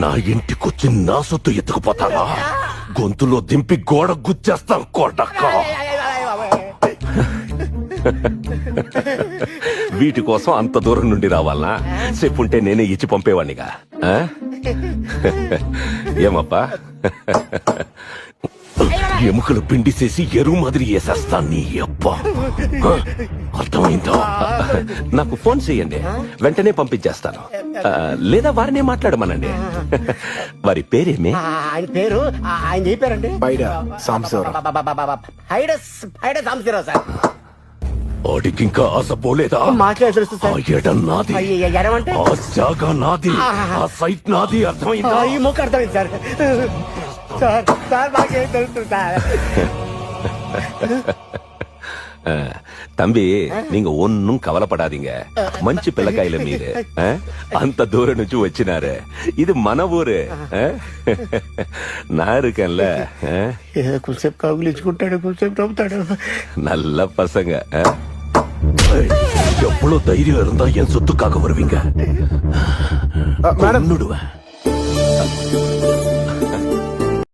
నా ఇంటికొచ్చి నా సొత్తు ఎత్తుకుపోతావా? గొంతులో దింపి గోడ గుచ్చేస్తాం కొడక. వీటి కోసం అంత దూరం నుండి రావాలనా? చెప్పుంటే నేనే ఇచ్చి పంపేవాణ్ణిగా. ఏమప్పా, ఎముకలు పిండిసేసి ఎరువు మాదిరి వేసేస్తా నీ అబ్బా. అర్థమైందా? నాకు ఫోన్ చెయ్యండి, వెంటనే పంపించేస్తాను. లేదా వారినే మాట్లాడమనండి. వారి పేరేమి? ఆయన పేరు ఆయన చెప్పారండి సాంబశివరావు సార్. వాడికింకా ఆశ పోలేదా? మాట్లాడే తెలుసు ఆ సార్. ఎడ నాది, ఎడమంటే ఆ జాగా నాది, ఆ సైట్ నాది. అర్థమైందా? ఈ మొక్క అర్థమైంది సార్. సార్ సార్ మాకేం తెలుసు సార్. தம்பி, நீங்க ஒன்னும் கவலைப்படாதீங்க. மஞ்சு பிள்ளைக்காயில மீது அந்த தூரம் నుంచి వచ్చినాரு. ఇది మన ఊరు. நான் இருக்கேன்ல. కొంచెం కౌగులించుకుంటాడు, కొంచెం నవ్వుతాడు. நல்ல பசங்க. எவ்வளவு தைரியம் இருந்தா என் சொத்துக்காக வருவீங்க? மேடம் கொன்னுடுவேன்.